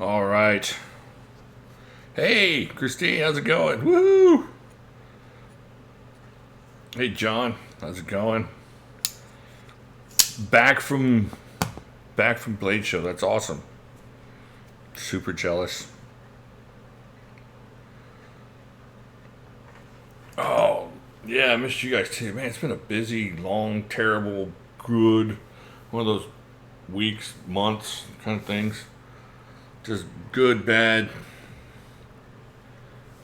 All right. Hey, Christine, how's it going? Woo! Hey, John, how's it going? Back from Blade Show. That's awesome. Super jealous. Oh, yeah, I missed you guys too. Man, it's been a busy, long, terrible, good, one of those weeks, months kind of things. Just good, bad,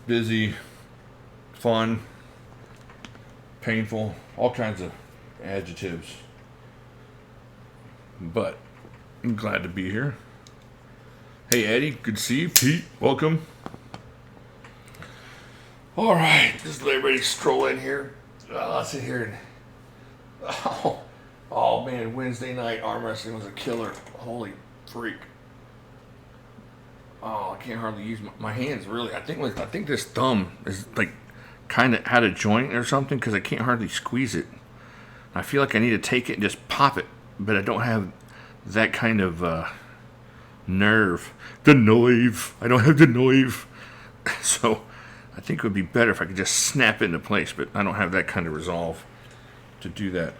busy, fun, painful, all kinds of adjectives. But I'm glad to be here. Hey, Eddie, good to see you. Pete, welcome. All right, just let everybody stroll in here. I'll sit here and oh man, Wednesday night arm wrestling was a killer. Holy freak! Oh, I can't hardly use my hands. Really, I think this thumb is like kind of out of joint or something because I can't hardly squeeze it. I feel like I need to take it and just pop it, but I don't have that kind of nerve. The nerve. I don't have the nerve. So I think it would be better if I could just snap it into place, but I don't have that kind of resolve to do that.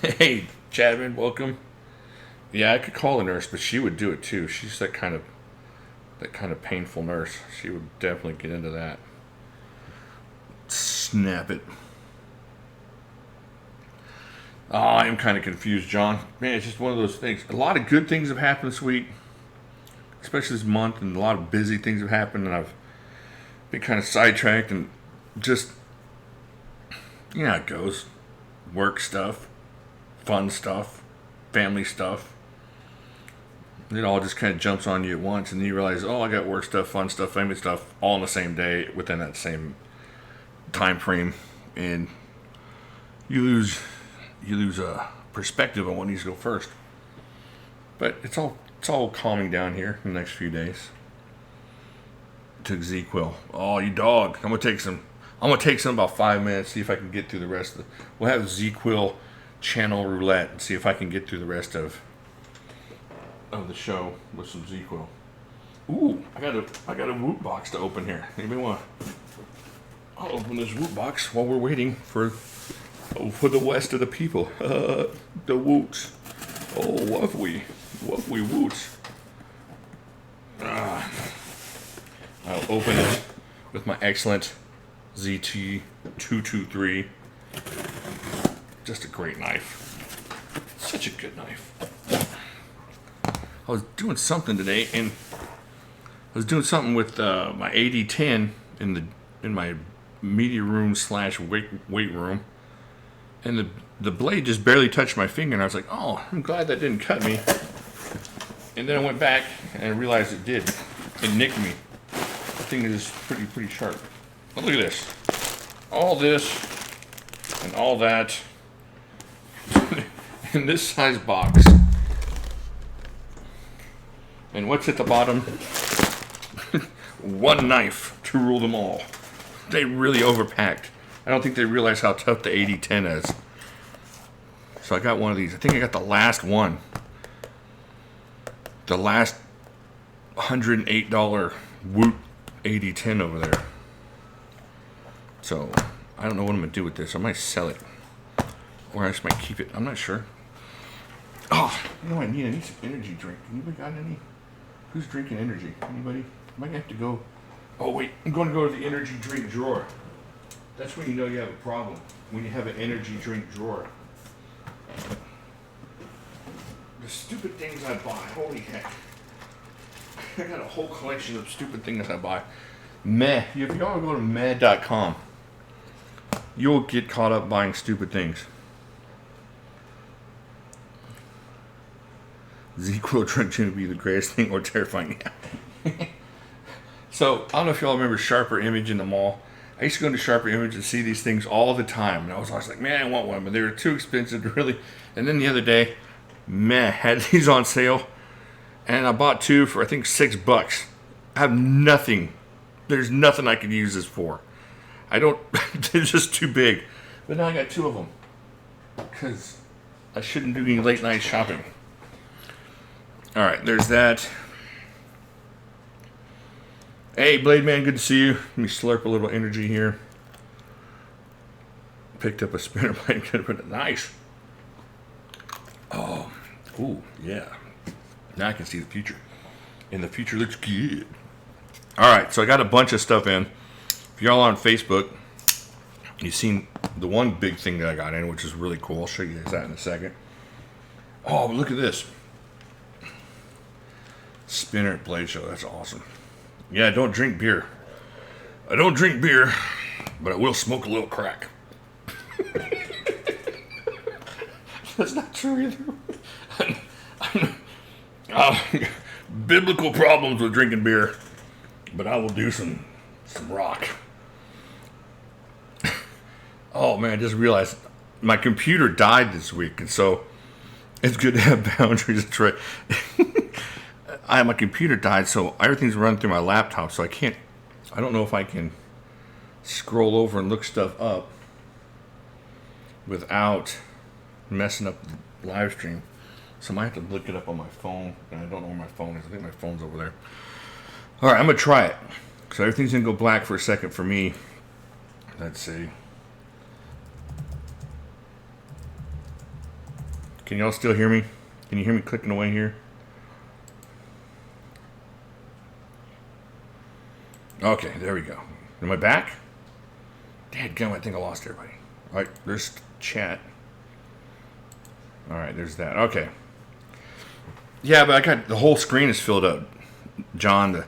Hey, Chadman, welcome. Yeah, I could call a nurse, but she would do it too. She's that kind of painful nurse. She would definitely get into that. Snap it. Oh, I am kind of confused, John. Man, it's just one of those things. A lot of good things have happened this week, especially this month, and a lot of busy things have happened, and I've been kind of sidetracked and just, you know how it goes. Work stuff, fun stuff, family stuff. It all just kind of jumps on you at once, and then you realize, oh, I got work stuff, fun stuff, family stuff, all on the same day within that same time frame, and you lose a perspective on what needs to go first. But it's all calming down here in the next few days. Took ZQL. Oh, you dog! I'm gonna take some about 5 minutes. See if I can get through the rest of the. We'll have ZQL channel roulette and see if I can get through the rest of the show with some ZQL. Ooh, I got a Woot box to open here. Anybody want? I'll open this Woot box while we're waiting for the rest of the people. The Woots. Oh, lovely Woots. I'll open it with my excellent ZT223. Just a great knife. Such a good knife. I was doing something today, and I was doing something with my AD10 in my media room / weight room, and the blade just barely touched my finger, and I was like, oh, I'm glad that didn't cut me. And then I went back and I realized it did. It nicked me. The thing is pretty sharp. But look at this. All this and all that in this size box. And what's at the bottom? One knife to rule them all. They really overpacked. I don't think they realize how tough the AD10 is. So I got one of these. I think I got the last one. The last $108 Woot AD10 over there. So I don't know what I'm going to do with this. I might sell it. Or I just might keep it. I'm not sure. Oh, you know what I need? I need some energy drink. Anybody got any? Who's drinking energy? Anybody? I might have to go. Oh, wait. I'm going to go to the energy drink drawer. That's when you know you have a problem. When you have an energy drink drawer. The stupid things I buy. Holy heck. I got a whole collection of stupid things I buy. Meh. If y'all go to meh.com, you'll get caught up buying stupid things. ZQL drink to be the greatest thing or terrifying. So, I don't know if y'all remember Sharper Image in the mall. I used to go into Sharper Image and see these things all the time. And I was always like, man, I want one. But they were too expensive to really. And then the other day, had these on sale. And I bought two for, I think, $6. I have nothing. There's nothing I could use this for. They're just too big. But now I got two of them. Because I shouldn't do any late night shopping. All right, there's that. Hey, Blade Man, good to see you. Let me slurp a little energy here. Picked up a spinner blade. Nice. Oh, ooh, yeah. Now I can see the future. And the future looks good. All right, so I got a bunch of stuff in. If y'all on Facebook, you've seen the one big thing that I got in, which is really cool. I'll show you guys that in a second. Oh, but look at this. Spinner blade show. That's awesome. Yeah, I don't drink beer. I don't drink beer, but I will smoke a little crack. That's not true either. Biblical problems with drinking beer, but I will do some rock. Oh man, I just realized my computer died this week, and so it's good to have boundaries. That's right. My computer died, so everything's run through my laptop, so I don't know if I can scroll over and look stuff up without messing up the live stream. So I might have to look it up on my phone, and I don't know where my phone is. I think my phone's over there. All right, I'm going to try it. So everything's going to go black for a second for me. Let's see. Can y'all still hear me? Can you hear me clicking away here? Okay, there we go. Am I back? Dadgum, I think I lost everybody. All right, there's chat. All right, there's that. Okay. Yeah, but I got the whole screen is filled up, John.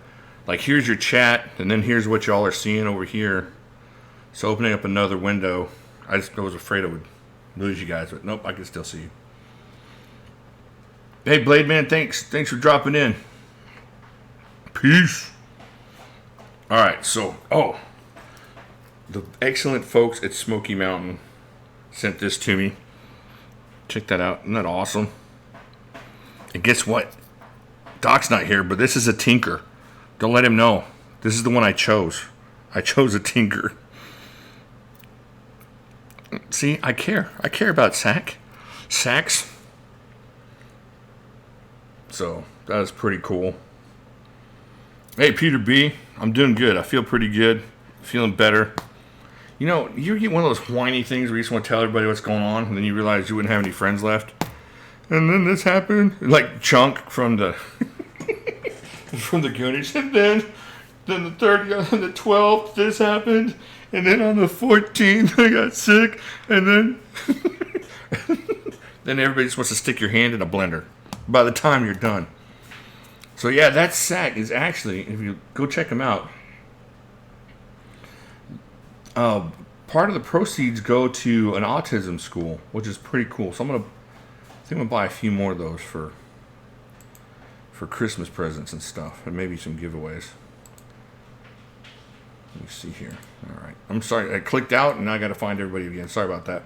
Here's your chat, and then here's what y'all are seeing over here. So opening up another window. I was afraid I would lose you guys, but nope, I can still see you. Hey, Blade Man, thanks for dropping in. Peace. All right, so the excellent folks at Smoky Mountain sent this to me. Check that out. Isn't that awesome? And guess what? Doc's not here, but this is a tinker. Don't let him know. This is the one I chose. I chose a tinker. See, I care. I care about sacks. So, that is pretty cool. Hey, Peter B. I'm doing good. I feel pretty good. Feeling better. You know, you get one of those whiny things where you just want to tell everybody what's going on, and then you realize you wouldn't have any friends left. And then this happened. Like Chunk from the from the Goonies. And then the 30th and the 12th, this happened. And then on the 14th, I got sick. And then then everybody just wants to stick your hand in a blender by the time you're done. So yeah, that sack is actually, if you go check them out, part of the proceeds go to an autism school, which is pretty cool. So I think I'm gonna buy a few more of those for Christmas presents and stuff, and maybe some giveaways. Let me see here. All right, I'm sorry, I clicked out and now I got to find everybody again. Sorry about that.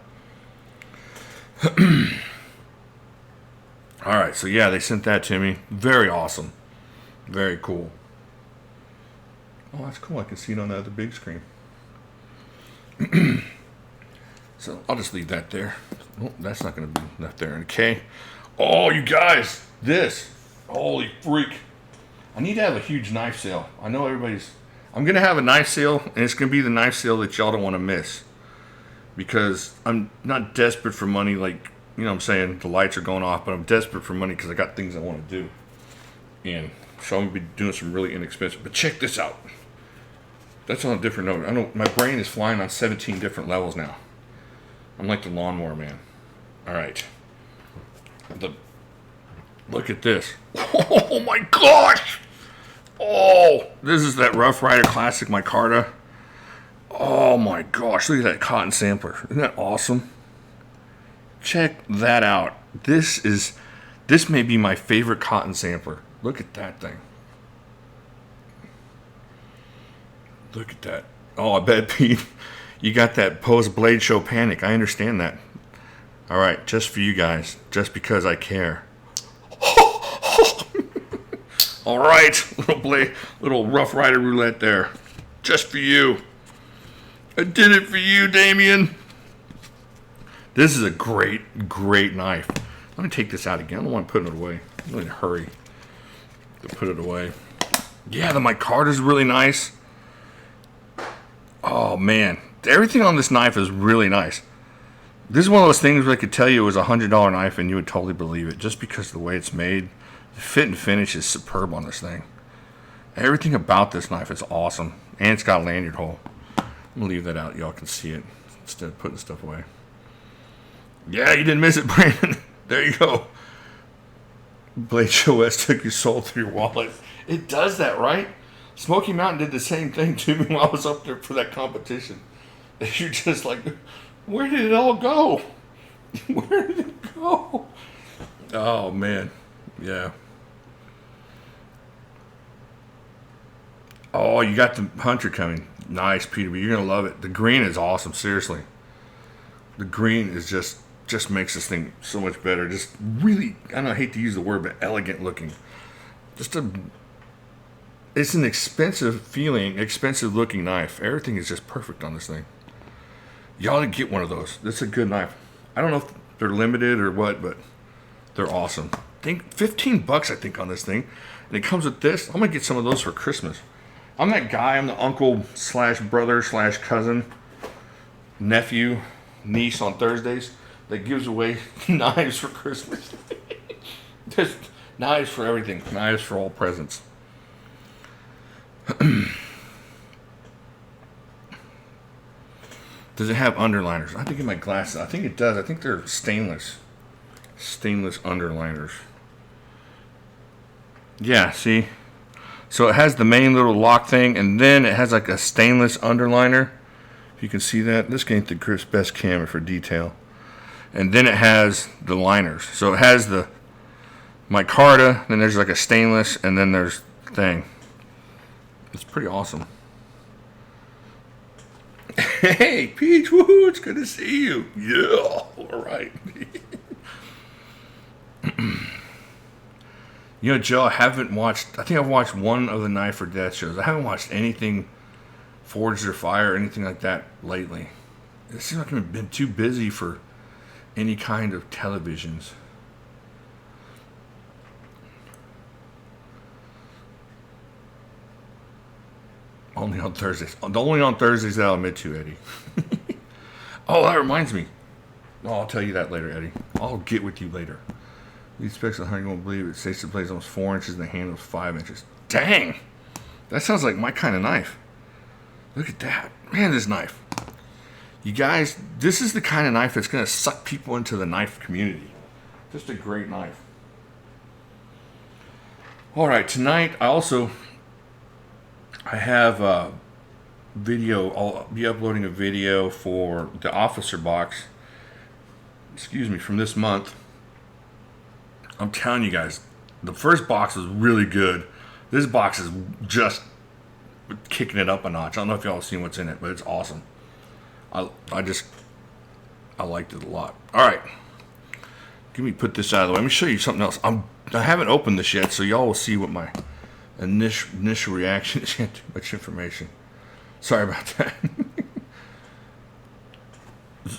All right, so yeah, they sent that to me. Very awesome. Very cool. Oh, that's cool. I can see it on the other big screen. So I'll just leave that there. Oh, that's not going to be left there. Okay. Oh, you guys, this. Holy freak. I need to have a huge knife sale. I know I'm going to have a knife sale, and it's going to be the knife sale that y'all don't want to miss. Because I'm not desperate for money, like, you know what I'm saying, the lights are going off, but I'm desperate for money because I got things I want to do. And so I'm going to be doing some really inexpensive. But check this out. That's on a different note. I know my brain is flying on 17 different levels now. I'm like the lawnmower man. All right. Look at this. Oh my gosh! Oh, this is that Rough Rider Classic micarta. Oh my gosh, look at that cotton sampler. Isn't that awesome? Check that out. This may be my favorite cotton sampler. Look at that thing. Look at that. Oh, I bet, Pete, you got that post-Blade Show panic. I understand that. All right, just for you guys. Just because I care. All right, little Rough Rider roulette there. Just for you. I did it for you, Damien. This is a great, great knife. Let me take this out again. I don't want to put it away. I'm in a hurry to put it away. Yeah, the micarta's really nice. Oh, man. Everything on this knife is really nice. This is one of those things where I could tell you it was a $100 knife and you would totally believe it just because of the way it's made. The fit and finish is superb on this thing. Everything about this knife is awesome. And it's got a lanyard hole. I'm going to leave that out. Y'all can see it instead of putting stuff away. Yeah, you didn't miss it, Brandon. There you go. Blade OS took your soul through your wallet. It does that, right? Smoky Mountain did the same thing to me while I was up there for that competition. You're just like, where did it all go? Where did it go? Oh, man. Yeah. Oh, you got the Hunter coming. Nice, Peter. You're going to love it. The green is awesome, seriously. The green is just makes this thing so much better. Just really, I hate to use the word, but elegant looking. It's an expensive looking knife. Everything is just perfect on this thing. Y'all to get one of those. That's a good knife. I don't know if they're limited or what, but they're awesome. I think $15, I think, on this thing. And it comes with this. I'm going to get some of those for Christmas. I'm that guy. I'm the uncle / brother / cousin, nephew, niece on Thursdays that gives away knives for Christmas. Just knives for everything. Knives for all presents. Does it have underliners? I think in my glasses. I think it does. I think they're stainless underliners. Yeah, see? So it has the main little lock thing, and then it has like a stainless underliner. If you can see that. This ain't the best camera for detail. And then it has the liners. So it has the micarta, then there's like a stainless, and then there's the thing. It's pretty awesome. Hey, Peach, woohoo, it's good to see you. Yeah, all right. You know, Joe, I think I've watched one of the Knife or Death shows. I haven't watched anything Forged or Fire or anything like that lately. It seems like I've been too busy for any kind of televisions. Only on Thursdays. Only on Thursdays that I'll admit to, Eddie. Oh, that reminds me. Oh, I'll tell you that later, Eddie. I'll get with you later. These specs of the hunter won't believe it. States the blade's almost 4 inches and the handle is 5 inches. Dang! That sounds like my kind of knife. Look at that. Man, this knife. You guys, this is the kind of knife that's going to suck people into the knife community. Just a great knife. All right, tonight I have a video. I'll be uploading a video for the officer box. From this month. I'm telling you guys, the first box was really good. This box is just kicking it up a notch. I don't know if y'all have seen what's in it, but it's awesome. I liked it a lot. All right, let me put this out of the way. Let me show you something else. I haven't opened this yet, so y'all will see what my initial reaction is. Too much information. Sorry about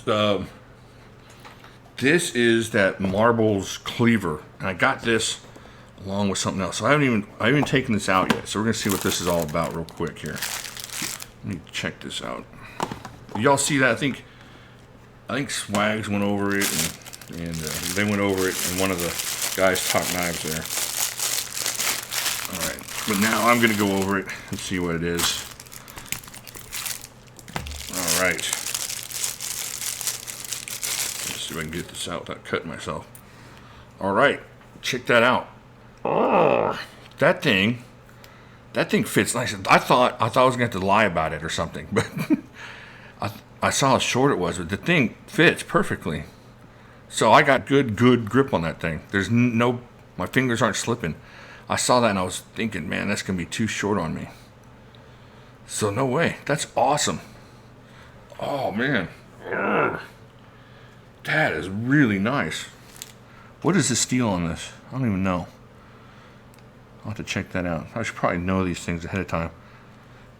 that. This is that Marbles cleaver, and I got this along with something else. So I haven't even taken this out yet. So we're gonna see what this is all about real quick here. Let me check this out. Y'all see that? I think Swags went over it, and they went over it in one of the guys' top knives there. All right, but now I'm gonna go over it and see what it is. All right. See if I can get this out without cutting myself. All right, check that out. Oh, that thing fits nice. I thought I was gonna have to lie about it or something, but I saw how short it was, but the thing fits perfectly. So I got good grip on that thing. My fingers aren't slipping. I saw that and I was thinking, man, that's gonna be too short on me. So no way. That's awesome. Oh man. Urgh. That is really nice. What is the steel on this? I don't even know. I'll have to check that out. I should probably know these things ahead of time.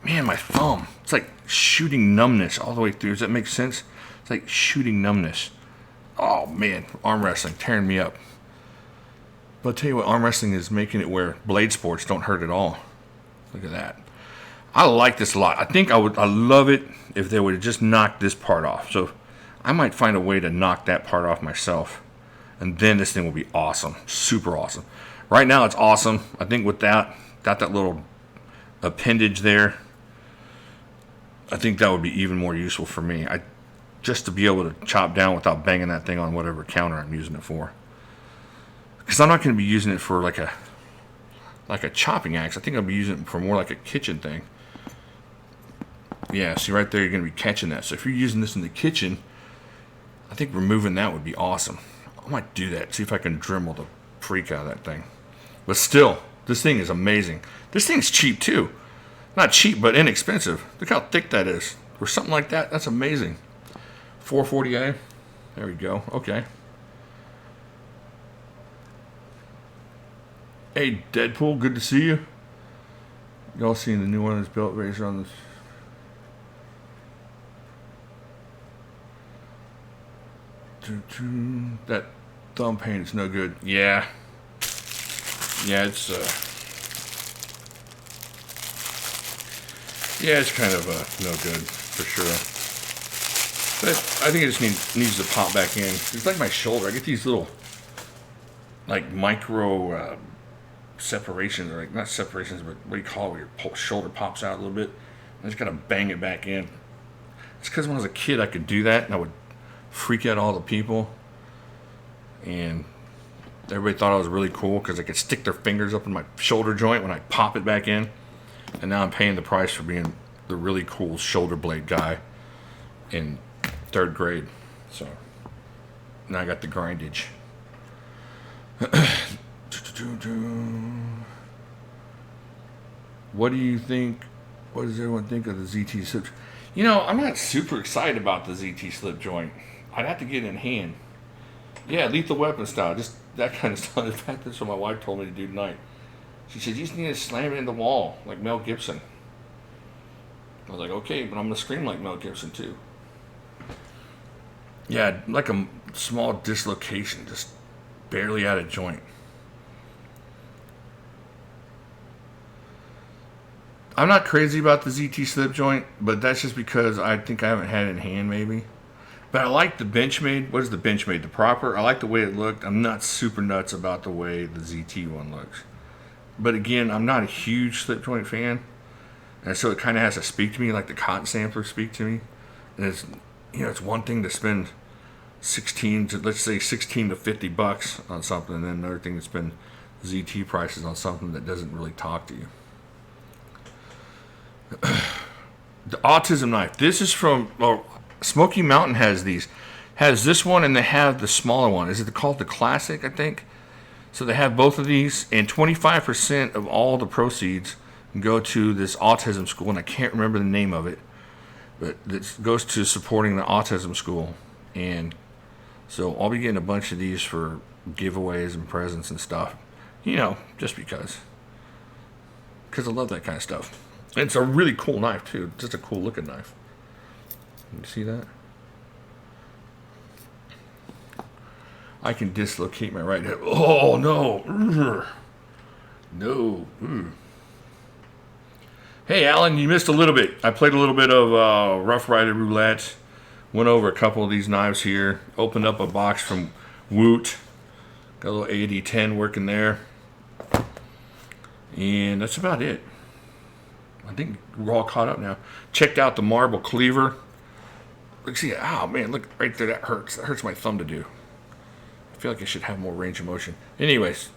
Man, my thumb. It's like shooting numbness all the way through. Does that make sense? It's like shooting numbness. Oh, man. Arm wrestling. Tearing me up. But I'll tell you what, arm wrestling is making it where blade sports don't hurt at all. Look at that. I like this a lot. I love it if they would have just knocked this part off. So I might find a way to knock that part off myself. And then this thing will be awesome. Super awesome. Right now it's awesome. I think without that little appendage there, I think that would be even more useful for me. Just to be able to chop down without banging that thing on whatever counter I'm using it for. Because I'm not going to be using it for like a chopping axe. I think I'll be using it for more like a kitchen thing. Yeah, see right there, you're going to be catching that. So if you're using this in the kitchen, I think removing that would be awesome. I might do that, see if I can Dremel the freak out of that thing. But still, this thing is amazing. This thing's cheap too. Not cheap, but inexpensive. Look how thick that is. For something like that, that's amazing. 440A. There we go. Okay. Hey, Deadpool, good to see you. Y'all seen the new one that's built razor on this? That thumb paint is no good. Yeah. Yeah, it's kind of no good for sure. But I think it just needs to pop back in. It's like my shoulder. I get these little like micro separations, or like not separations, but what do you call it? Where your shoulder pops out a little bit. I just gotta bang it back in. It's because when I was a kid, I could do that, and I would freak out all the people, and everybody thought I was really cool because I could stick their fingers up in my shoulder joint when I pop it back in. And now I'm paying the price for being the really cool shoulder blade guy in 3rd grade. So now I got the grindage. What do you think? What does everyone think of the ZT slip? You know, I'm not super excited about the ZT slip joint. I'd have to get it in hand. Yeah, Lethal Weapon style, just that kind of stuff. In fact, that's what my wife told me to do tonight. She said, you just need to slam it in the wall, like Mel Gibson. I was like, okay, but I'm going to scream like Mel Gibson, too. Yeah, like a small dislocation, just barely out of joint. I'm not crazy about the ZT slip joint, but that's just because I think I haven't had it in hand, maybe. But I like the Benchmade. What is the Benchmade? The proper? I like the way it looked. I'm not super nuts about the way the ZT one looks. But again, I'm not a huge slip joint fan, and so it kind of has to speak to me like the cotton samplers speak to me. And it's, you know, it's one thing to spend 16 to $50 on something, and then another thing to spend ZT prices on something that doesn't really talk to you. The autism knife. This is from Smoky Mountain has these. Has this one, and they have the smaller one. Is it called the Classic, I think? So they have both of these, and 25% of all the proceeds go to this autism school, and I can't remember the name of it, but it goes to supporting the autism school. And so I'll be getting a bunch of these for giveaways and presents and stuff, you know, just because I love that kind of stuff. And it's a really cool knife too, just a cool looking knife. You see that? I can dislocate my right hip. Oh, no. No. Hey, Alan, you missed a little bit. I played a little bit of Rough Rider Roulette. Went over a couple of these knives here. Opened up a box from Woot. Got a little AD10 working there. And that's about it. I think we're all caught up now. Checked out the marble cleaver. Look, see, oh man, look right there. That hurts. That hurts my thumb to do. I feel like I should have more range of motion. Anyways,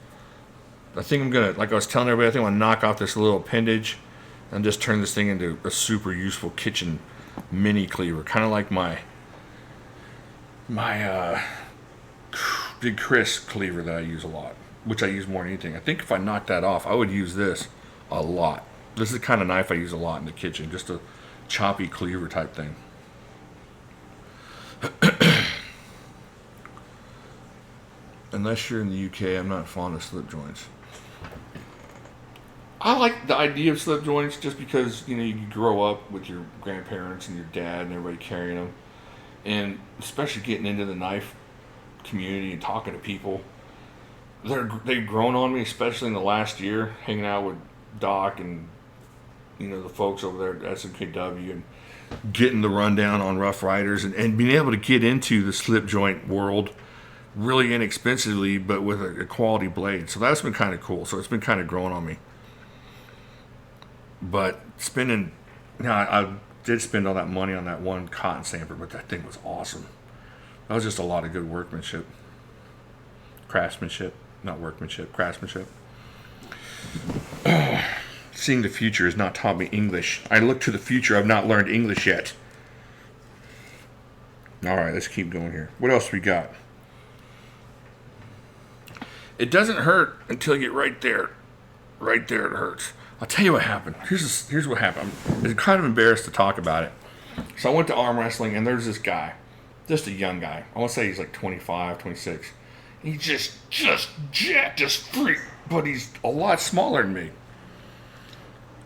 I think I'm gonna, like I was telling everybody, I think I'm gonna knock off this little appendage and just turn this thing into a super useful kitchen mini cleaver, kind of like my Big Chris cleaver that I use a lot, which I use more than anything. I think if I knocked that off, I would use this a lot. This is the kind of knife I use a lot in the kitchen, just a choppy cleaver type thing. Unless you're in the UK, I'm not fond of slip joints. I like the idea of slip joints just because, you know, you grow up with your grandparents and your dad and everybody carrying them. And especially getting into the knife community and talking to people. They've grown on me, especially in the last year, hanging out with Doc and the folks over there at SMKW, and getting the rundown on Rough Riders, and being able to get into the slip joint world really inexpensively, but with a quality blade. So that's been kind of cool. So it's been kind of growing on me. But I did spend all that money on that one cotton stamper, but that thing was awesome. That was just a lot of good workmanship. Craftsmanship. Not workmanship. Craftsmanship. Seeing the future has not taught me English. I look to the future. I've not learned English yet. Alright, let's keep going here. What else we got? It doesn't hurt until you get right there. Right there it hurts. I'll tell you what happened. Here's what happened. I'm kind of embarrassed to talk about it. So I went to arm wrestling, and there's this guy. Just a young guy. I want to say he's like 25, 26. He's just jacked as freak, but he's a lot smaller than me.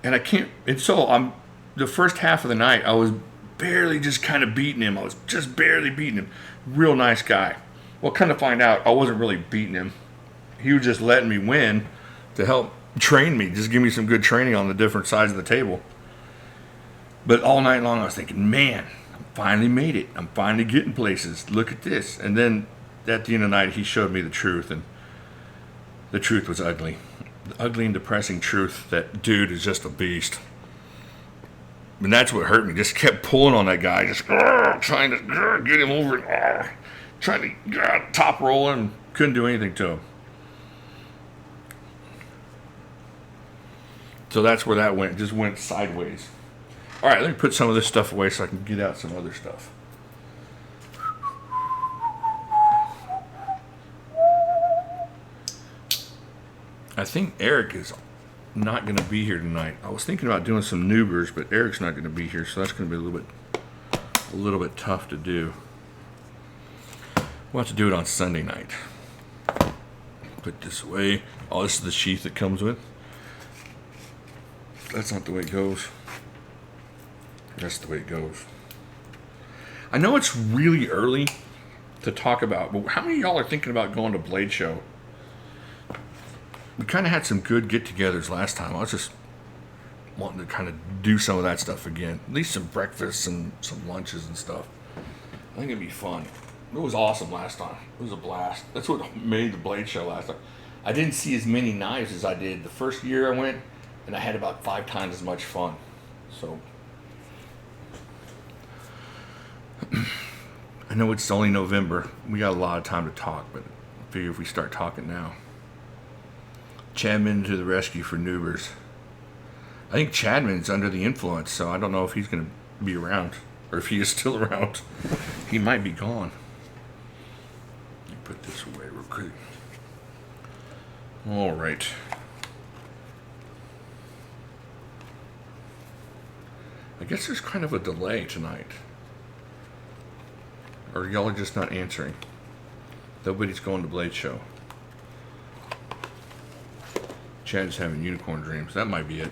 And so the first half of the night, I was barely just kind of beating him. I was just barely beating him. Real nice guy. Well, kind of find out, I wasn't really beating him. He was just letting me win to help train me. Just give me some good training on the different sides of the table. But all night long, I was thinking, man, I finally made it. I'm finally getting places. Look at this. And then at the end of the night, he showed me the truth. And the truth was ugly. The ugly and depressing truth that dude is just a beast. And that's what hurt me. Just kept pulling on that guy. Just trying to get him over. Trying to top roll him. Couldn't do anything to him. So that's where that went. It just went sideways. All right, let me put some of this stuff away so I can get out some other stuff. I think Eric is not going to be here tonight. I was thinking about doing some noobers, but Eric's not going to be here, so that's going to be a little bit tough to do. We'll have to do it on Sunday night. Put this away. Oh, this is the sheath it comes with. That's not the way it goes. That's the way it goes. I know it's really early to talk about, but how many of y'all are thinking about going to Blade Show? We kind of had some good get-togethers last time. I was just wanting to kind of do some of that stuff again. At least some breakfasts and some lunches and stuff. I think it'd be fun. It was awesome last time. It was a blast. That's what made the Blade Show last time. I didn't see as many knives as I did the first year I went, and I had about 5 times as much fun. So I know it's only November. We got a lot of time to talk, but I figure if we start talking now. Chadman to the rescue for noobers. I think Chadman's under the influence, so I don't know if he's going to be around, or if he is still around. He might be gone. Let me put this away real quick. All right. I guess there's kind of a delay tonight. Or y'all are just not answering. Nobody's going to Blade Show. Chad's having unicorn dreams. That might be it.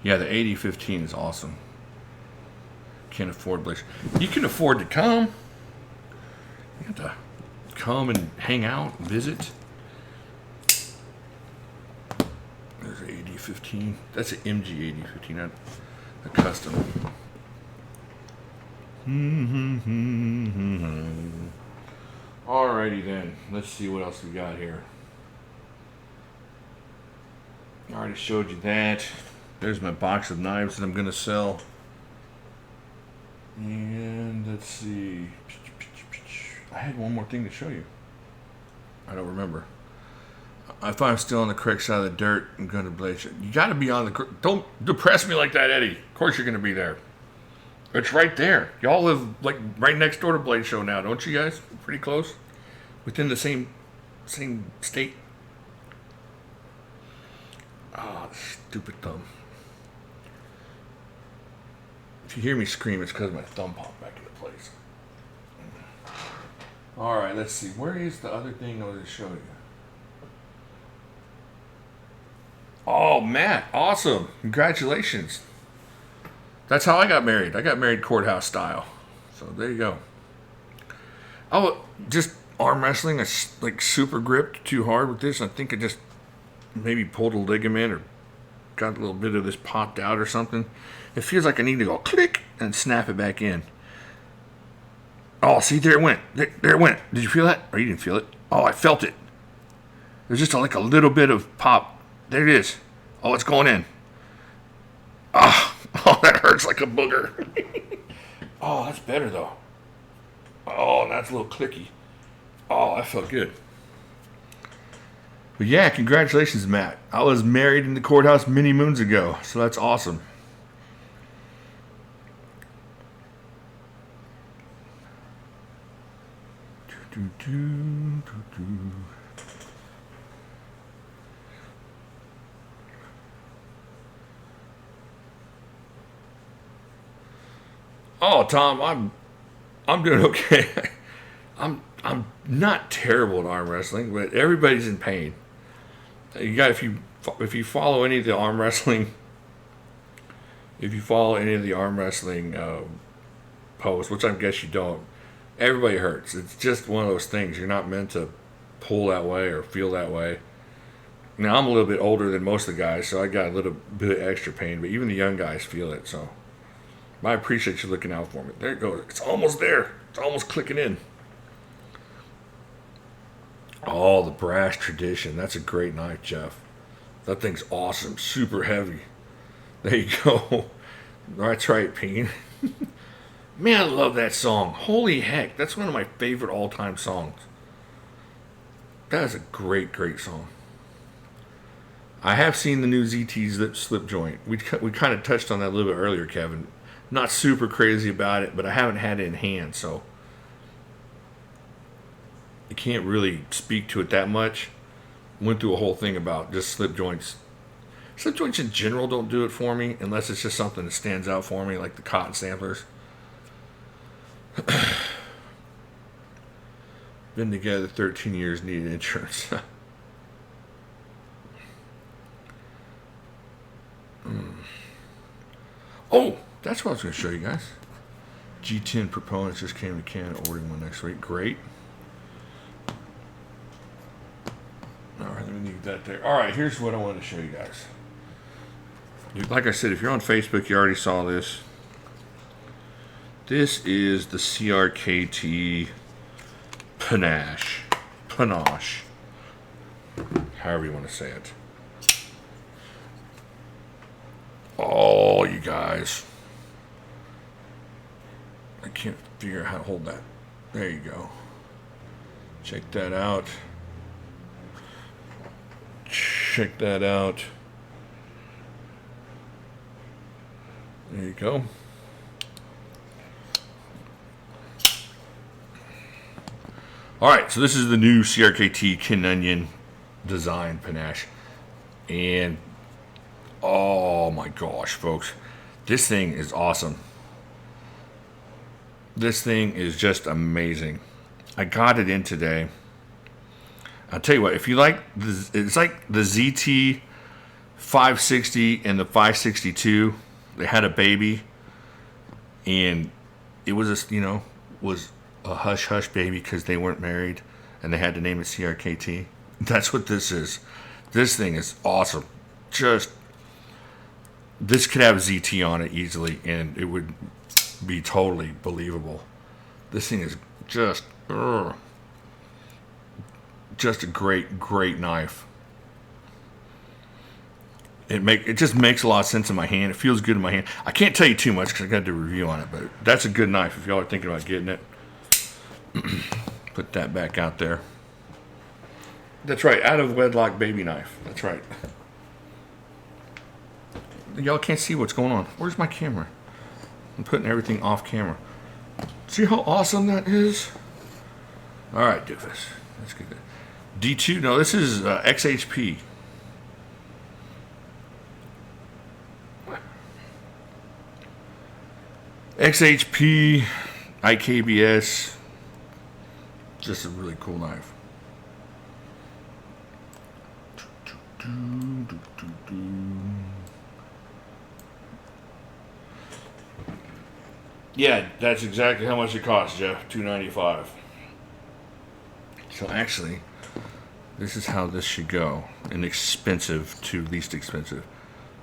Yeah, the 8015 is awesome. Can't afford Blade Show. You can afford to come. You have to come and hang out, visit. There's an 8015. That's an MG 8015, not a custom. Alrighty then. Let's see what else we got here. I already showed you that. There's my box of knives that I'm going to sell. And let's see. I had one more thing to show you. I don't remember. If I'm still on the correct side of the dirt, I'm going to Blade Show. You got to be on the... Don't depress me like that, Eddie. Of course you're going to be there. It's right there. Y'all live like right next door to Blade Show now, don't you guys? Pretty close. Within the same state. Ah, oh, stupid thumb. If you hear me scream, it's because my thumb popped back into place. All right, let's see. Where is the other thing I was going to show you? Oh, Matt, awesome. Congratulations. That's how I got married. I got married courthouse style. So there you go. Oh, just arm wrestling. I like super gripped too hard with this. I think I just maybe pulled a ligament or got a little bit of this popped out or something. It feels like I need to go click and snap it back in. Oh, see, there it went. There it went. Did you feel that? Or you didn't feel it? Oh, I felt it. There's just like a little bit of pop. There it is. Oh, it's going in. Ah, oh, that hurts like a booger. Oh, that's better though. Oh, that's a little clicky. Oh, that felt good. But yeah, congratulations, Matt. I was married in the courthouse many moons ago, so that's awesome. Oh, Tom, I'm doing okay. I'm not terrible at arm wrestling, but everybody's in pain. You got if you follow any of the arm wrestling, posts, which I guess you don't, everybody hurts. It's just one of those things. You're not meant to pull that way or feel that way. Now I'm a little bit older than most of the guys, so I got a little bit of extra pain, but even the young guys feel it. So I appreciate you looking out for me. There it goes. It's almost there. It's almost clicking in. Oh, the brass tradition. That's a great knife, Jeff. That thing's awesome. Super heavy. There you go. That's right, Peen. Man, I love that song. Holy heck. That's one of my favorite all-time songs. That is a great, great song. I have seen the new ZT slip joint. We kind of touched on that a little bit earlier, Kevin. Not super crazy about it, but I haven't had it in hand, so I can't really speak to it that much. Went through a whole thing about just slip joints. Slip joints in general don't do it for me unless it's just something that stands out for me, like the cotton samplers. Been together 13 years, needed insurance. Oh, that's what I was going to show you guys. G10 proponents just came to Canada, ordering one next week. Great. All right, let me leave that there. All right, here's what I want to show you guys. Like I said, if you're on Facebook, you already saw this. This is the CRKT Panache. However you want to say it. Oh, you guys. I can't figure out how to hold that. There you go. Check that out. Check that out. There you go. Alright, so this is the new CRKT Kin Onion design panache. And oh my gosh, folks. This thing is awesome. This thing is just amazing. I got it in today. I'll tell you what, if you like, it's like the ZT 560 and the 562. They had a baby, and it was was a hush hush baby because they weren't married, and they had to name it CRKT. That's what this is. This thing is awesome. Just this could have ZT on it easily, and it would be totally believable. This thing is just a great knife. It just makes a lot of sense in my hand. It feels good in my hand. I can't tell you too much because I got to do a review on it, but that's a good knife if y'all are thinking about getting it. Put that back out there. That's right, out of wedlock baby knife. That's right. Y'all can't see what's going on. Where's my camera? I'm putting everything off camera. See how awesome that is? All right, doofus. Let's get that. D2. No, this is XHP. XHP, IKBS. Just a really cool knife. Yeah, that's exactly how much it costs, Jeff. $295. So actually, This is how this should go. Inexpensive to least expensive.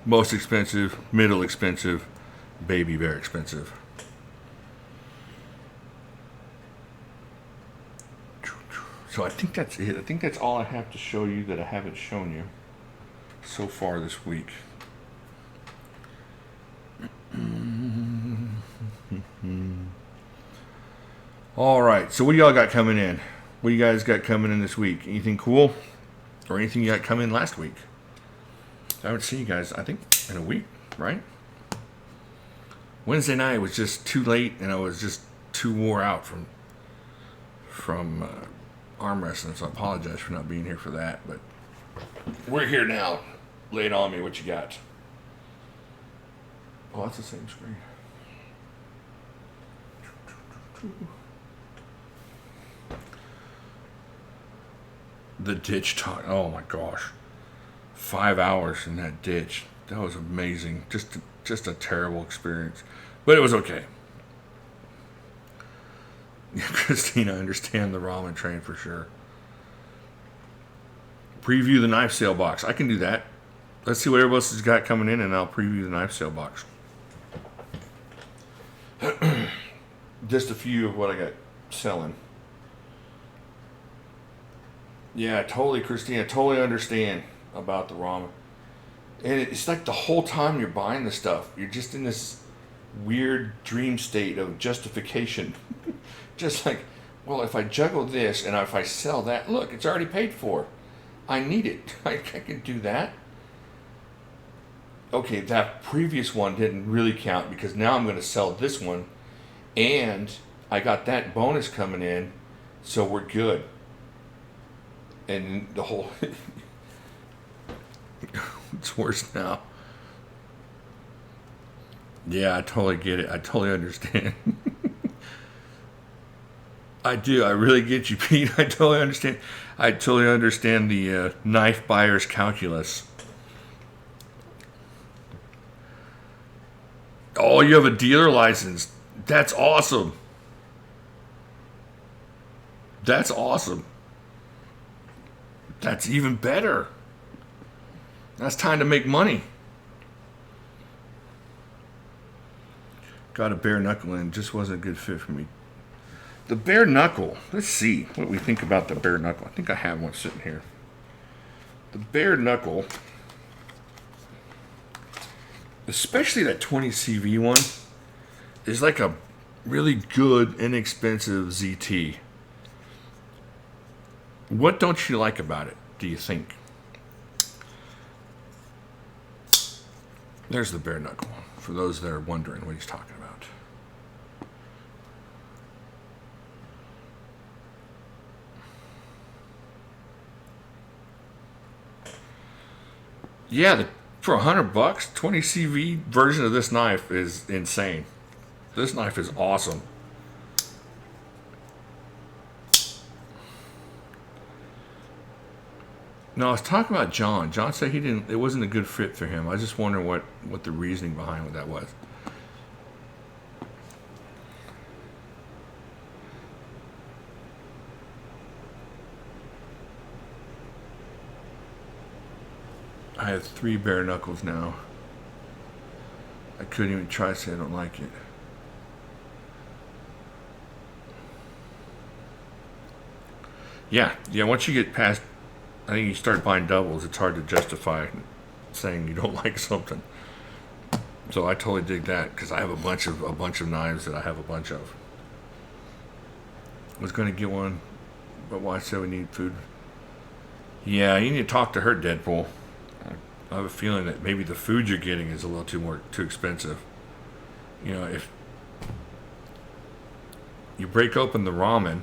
Most expensive, middle expensive, baby bear expensive. So I think that's it. I think that's all I have to show you that I haven't shown you so far this week. All right. So what do y'all got coming in? What do you guys got coming in this week? Anything cool? Or anything you got coming in last week? I haven't seen you guys, I think, in a week, right? Wednesday night was just too late, and I was just too wore out from arm wrestling, so I apologize for not being here for that, but we're here now. Lay it on me. What you got? Oh, that's the same screen. The ditch talk. Oh my gosh, 5 hours in that ditch. That was amazing. Just a terrible experience, but it was okay. Christina, I understand the ramen train for sure. Preview the knife sale box. I can do that. Let's see what everybody else has got coming in, and I'll preview the knife sale box. Just a few of what I got selling. Yeah, totally, Christina. Totally understand about the ramen. And it's like the whole time you're buying the stuff, you're just in this weird dream state of justification. Just like, well, if I juggle this and if I sell that, look, it's already paid for. I need it. I can do that. Okay, that previous one didn't really count because now I'm going to sell this one and I got that bonus coming in, so we're good. And the whole... It's worse now. Yeah, I totally get it. I totally understand. I do. I really get you, Pete. I totally understand. I totally understand the knife buyer's calculus. Oh, you have a dealer license. That's awesome. That's awesome. That's even better. That's time to make money. Got a bare knuckle in. Just wasn't a good fit for me. The bare knuckle. Let's see what we think about the bare knuckle. I think I have one sitting here. The bare knuckle, especially that 20 CV one, is like a really good, inexpensive ZT. What don't you like about it, do you think? There's the bare knuckle, for those that are wondering what he's talking about. Yeah, for $100, 20 CV version of this knife is insane. This knife is awesome. No, I was talking about John. John said it wasn't a good fit for him. I was just wondering what the reasoning behind what that was. I have 3 bare knuckles now. I couldn't even try to say I don't like it. Yeah, once you get past, I think you start buying doubles, it's hard to justify saying you don't like something. So I totally dig that because I have a bunch of knives that I have a bunch of. I was going to get one, but why said we need food? Yeah, you need to talk to her, Deadpool. I have a feeling that maybe the food you're getting is a little too expensive. You know, if you break open the ramen,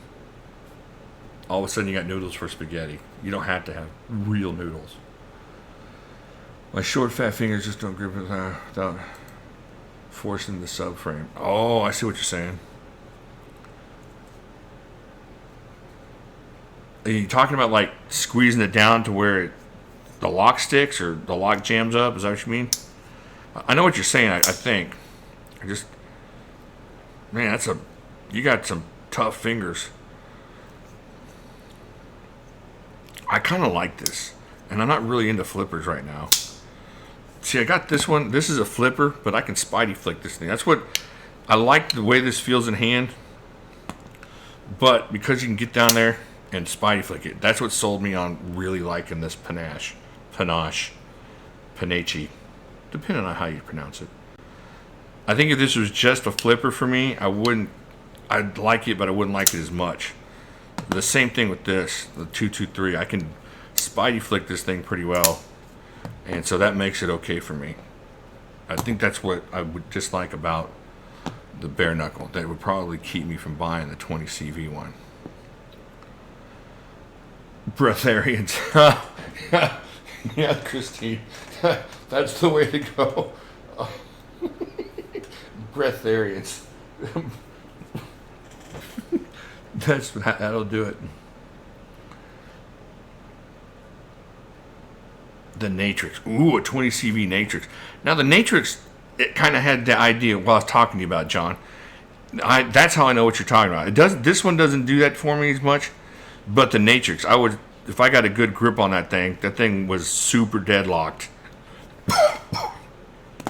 all of a sudden you got noodles for spaghetti. You don't have to have real noodles. My short fat fingers just don't grip it without forcing the subframe. Oh, I see what you're saying. Are you talking about like squeezing it down to where the lock sticks or the lock jams up? Is that what you mean? I know what you're saying, I think. Man, you got some tough fingers. I kind of like this. And I'm not really into flippers right now. See, I got this one. This is a flipper, but I can spidey flick this thing. That's what I like, the way this feels in hand. But because you can get down there and spidey flick it, that's what sold me on really liking this panache, depending on how you pronounce it. I think if this was just a flipper for me, I'd like it, but I wouldn't like it as much. The same thing with this, the 223. I can spidey flick this thing pretty well, and so that makes it okay for me. I think that's what I would dislike about the bare knuckle. That would probably keep me from buying the 20 CV one. Breatharians. Yeah, Christine. That's the way to go. Breatharians. That'll do it. The Natrix. Ooh, a 20 CV Natrix. Now the Natrix, it kind of had the idea while I was talking to you about, John. That's how I know what you're talking about. It does. This one doesn't do that for me as much, but the Natrix, if I got a good grip on that thing was super deadlocked.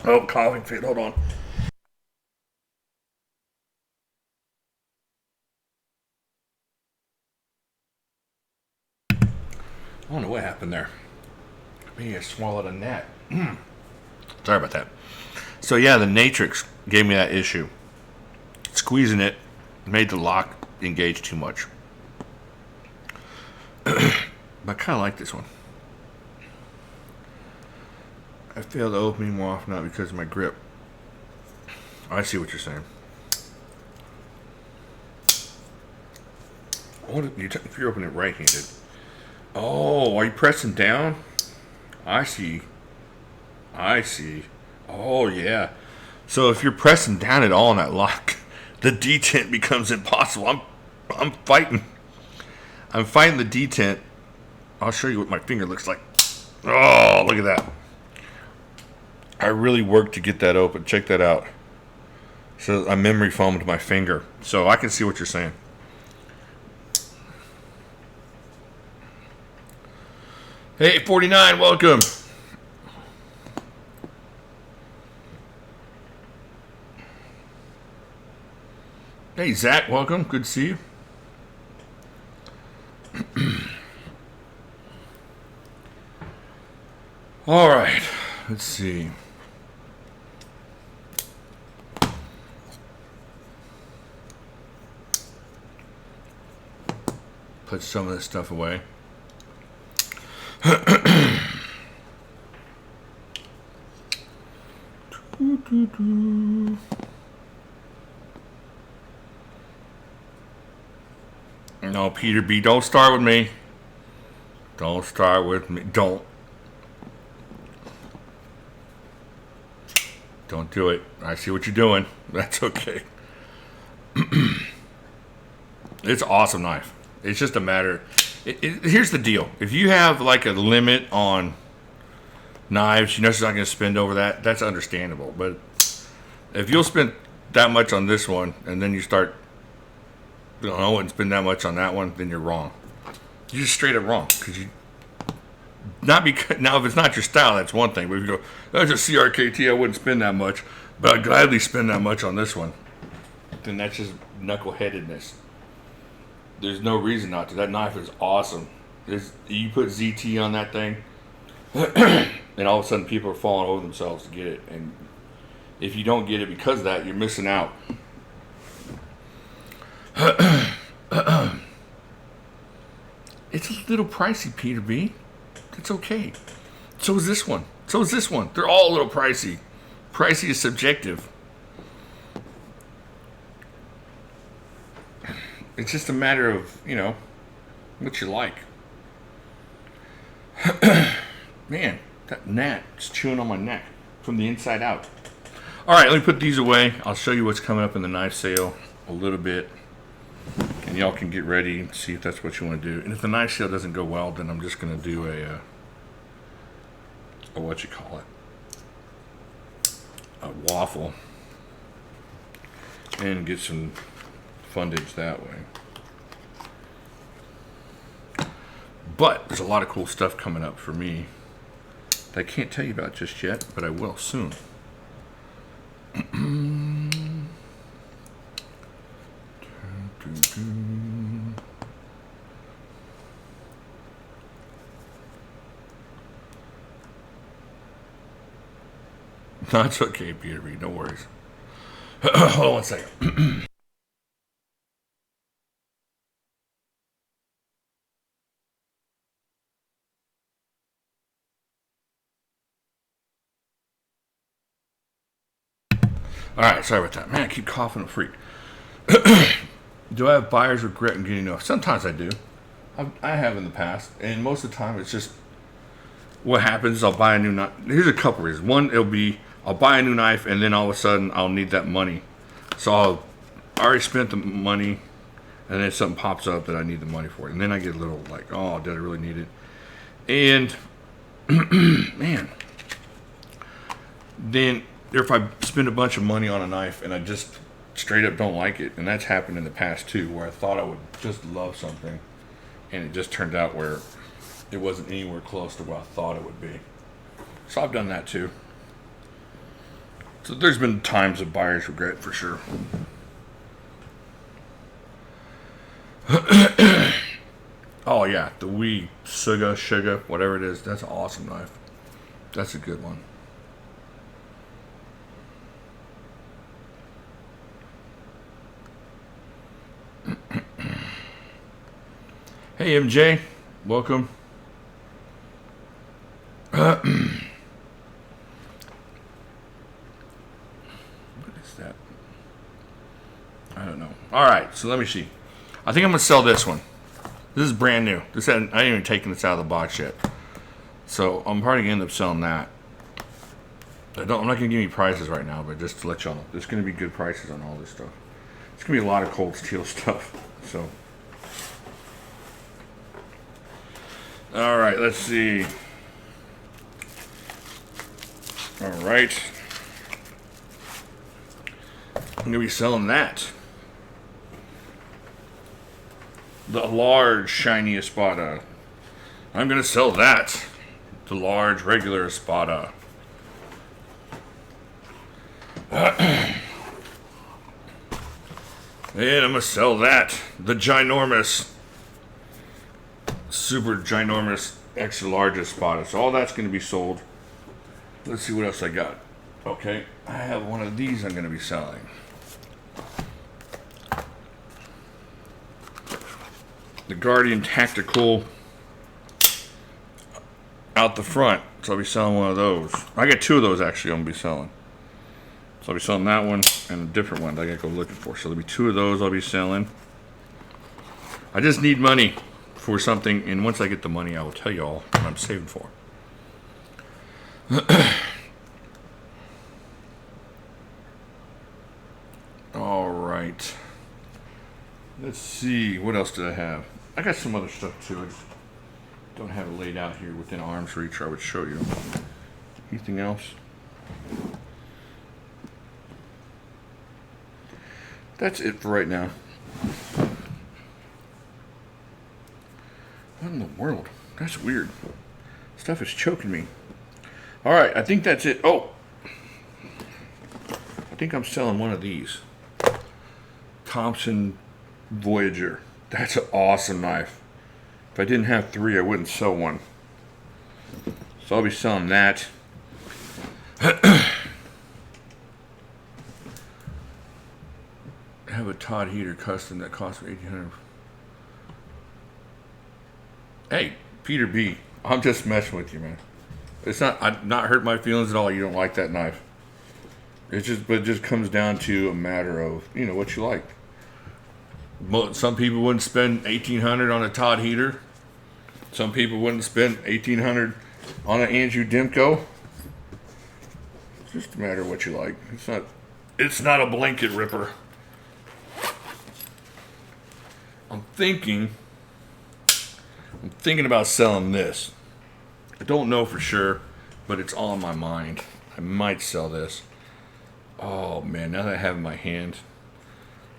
Oh, coughing fit. Hold on. I don't know what happened there. Maybe I swallowed a gnat. Sorry about that. So yeah, the Natrix gave me that issue. Squeezing it made the lock engage too much. But I kind of like this one. I fail to open more often, not because of my grip. I see what you're saying. If you're opening it right-handed. Oh, are you pressing down? I see. Oh, yeah. So if you're pressing down at all on that lock, the detent becomes impossible. I'm fighting the detent. I'll show you what my finger looks like. Oh, look at that. I really worked to get that open. Check that out. So I memory foamed my finger. So I can see what you're saying. Hey, 49, welcome. Hey, Zach, welcome. Good to see you. All right, let's see. Put some of this stuff away. No, Peter B, don't start with me. Don't start with me. Don't do it. I see what you're doing. That's okay. It's an awesome knife. It's just a matter. Here's the deal. If you have like a limit on knives, you're just not going to spend over that. That's understandable. But if you'll spend that much on this one and then you start, and spend that much on that one, then you're wrong. You're just straight up wrong. Now, if it's not your style, that's one thing. But if you go, that's a CRKT, I wouldn't spend that much, but I'd gladly spend that much on this one. Then that's just knuckleheadedness. There's no reason not to. That knife is awesome. You put ZT on that thing, and all of a sudden people are falling over themselves to get it. And if you don't get it because of that, you're missing out. It's a little pricey, Peter B. It's okay. So is this one. They're all a little pricey. Pricey is subjective. It's just a matter of, what you like. Man, that gnat is chewing on my neck from the inside out. All right, let me put these away. I'll show you what's coming up in the knife sale a little bit. And y'all can get ready and see if that's what you want to do. And if the knife sale doesn't go well, then I'm just going to do a waffle. And get some fundage that way. But there's a lot of cool stuff coming up for me that I can't tell you about just yet, but I will soon. No, it's okay, Peter B. No worries. Hold on one second. Alright, sorry about that. Man, I keep coughing a freak. Do I have buyer's regret in getting off? Sometimes I do. I have in the past. And most of the time, it's just what happens is I'll buy a new knife. Here's a couple reasons. One, I'll buy a new knife, and then all of a sudden, I'll need that money. So I already spent the money, and then something pops up that I need the money for. And then I get a little like, oh, did I really need it? And, man, then if I spend a bunch of money on a knife and I just straight up don't like it, and that's happened in the past too, where I thought I would just love something, and it just turned out where it wasn't anywhere close to what I thought it would be. So I've done that too. So there's been times of buyer's regret for sure. Oh yeah, the Wee Suga, whatever it is, that's an awesome knife. That's a good one. Hey MJ, welcome. What is that? I don't know. Alright, so let me see. I think I'm going to sell this one. This is brand new. I ain't even taken this out of the box yet. So I'm probably going to end up selling that. I'm not going to give you prices right now, but just to let y'all know, there's going to be good prices on all this stuff. It's going to be a lot of cold steel stuff. So, all right, let's see. All right, I'm going to be selling that. The large shiny Espada. I'm going to sell that. The large regular Espada. And I'm going to sell that. The ginormous, super ginormous, extra large Espada. So all that's going to be sold. Let's see what else I got. Okay, I have one of these I'm going to be selling. The Guardian Tactical out the front. So I'll be selling one of those. I got two of those actually I'm going to be selling. So I'll be selling that one and a different one that I got to go looking for. So there'll be two of those I'll be selling. I just need money for something, and once I get the money, I will tell you all what I'm saving for. All right. Let's see. What else did I have? I got some other stuff too. I just don't have it laid out here within arm's reach, or I would show you. Anything else? That's it for right now. What in the world? That's weird. Stuff is choking me. Alright, I think that's it. Oh! I think I'm selling one of these. Thompson Voyager. That's an awesome knife. If I didn't have three, I wouldn't sell one. So I'll be selling that. I have a Todd heater custom that costs me $1,800. Hey, Peter B, I'm just messing with you, man. It's not hurt my feelings at all. You don't like that knife. But it just comes down to a matter of, what you like. Some people wouldn't spend $1,800 on a Todd heater. Some people wouldn't spend $1,800 on an Andrew Dimko. It's just a matter of what you like. It's not a blanket ripper. I'm thinking about selling this. I don't know for sure, but it's on my mind. I might sell this. Oh man, now that I have it in my hand,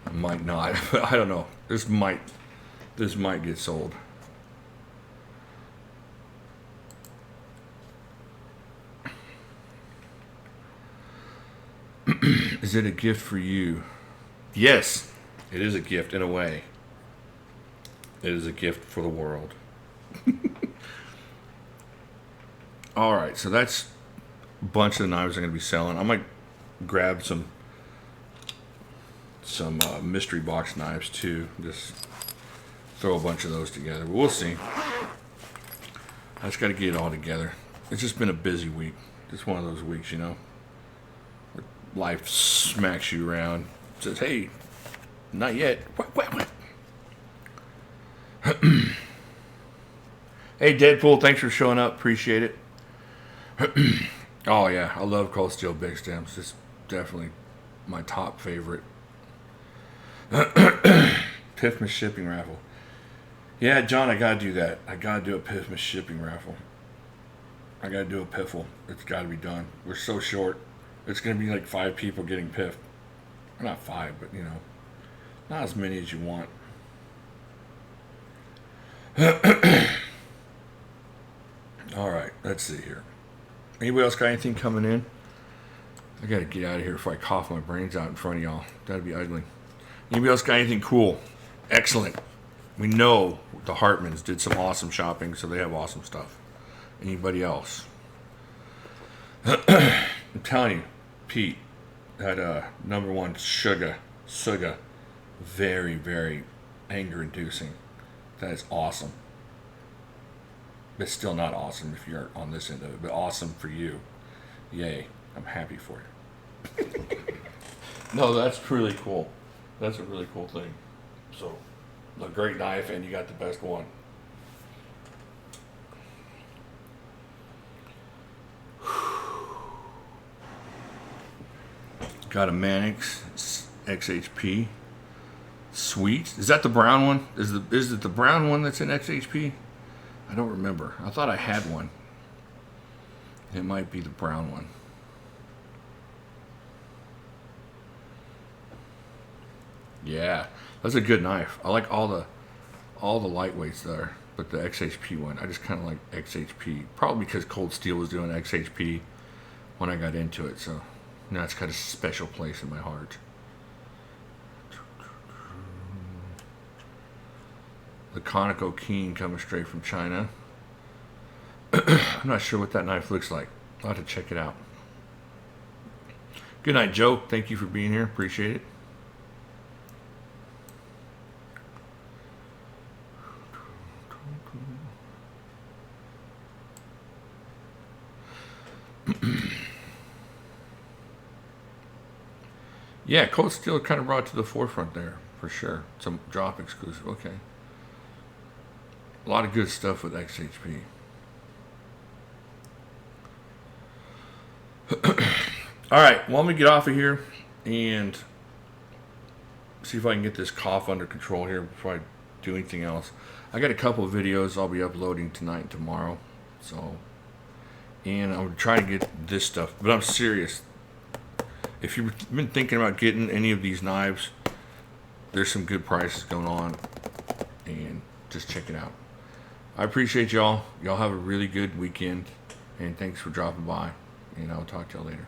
I might not. I don't know. This might get sold. Is it a gift for you? Yes, it is a gift in a way. It is a gift for the world. All right, so that's a bunch of the knives I'm going to be selling. I might grab some mystery box knives too. Just throw a bunch of those together. We'll see. I just got to get it all together. It's just been a busy week. Just one of those weeks, you know. Where life smacks you around. Says, hey, not yet. Hey, Deadpool, thanks for showing up. Appreciate it. Oh, yeah. I love cold steel big stems. It's definitely my top favorite. Piffmas shipping raffle. Yeah, John, I got to do that. I got to do a Piffmas shipping raffle. I got to do a piffle. It's got to be done. We're so short. It's going to be like 5 people getting piffed. Or not 5, but, you know, not as many as you want. All right, let's see here. Anybody else got anything coming in? I got to get out of here before I cough my brains out in front of y'all. That'd be ugly. Anybody else got anything cool? Excellent. We know the Hartmans did some awesome shopping, so they have awesome stuff. Anybody else? I'm telling you, Pete, that #1 Suga, very, very anger-inducing. That is awesome. It's still not awesome if you're on this end of it, but awesome for you. Yay. I'm happy for you. No, that's really cool. That's a really cool thing. So, a great knife, and you got the best one. Got a Manix XHP. Sweet. Is that the brown one? Is it the brown one that's in XHP? I don't remember. I thought I had one. It might be the brown one. Yeah, that's a good knife. I like all the lightweights there, but the XHP one, I just kind of like XHP. Probably because Cold Steel was doing XHP when I got into it, so now it's got a special place in my heart. The Conoco Keen coming straight from China. I'm not sure what that knife looks like. I'll have to check it out. Good night, Joe. Thank you for being here. Appreciate it. Yeah, Cold Steel kind of brought it to the forefront there, for sure. Some drop exclusive. Okay. A lot of good stuff with XHP. All right, well, let me get off of here and see if I can get this cough under control here before I do anything else. I got a couple of videos I'll be uploading tonight and tomorrow. And I'm trying to get this stuff, but I'm serious. If you've been thinking about getting any of these knives, there's some good prices going on, and just check it out. I appreciate y'all. Y'all have a really good weekend, and thanks for dropping by, and I'll talk to y'all later.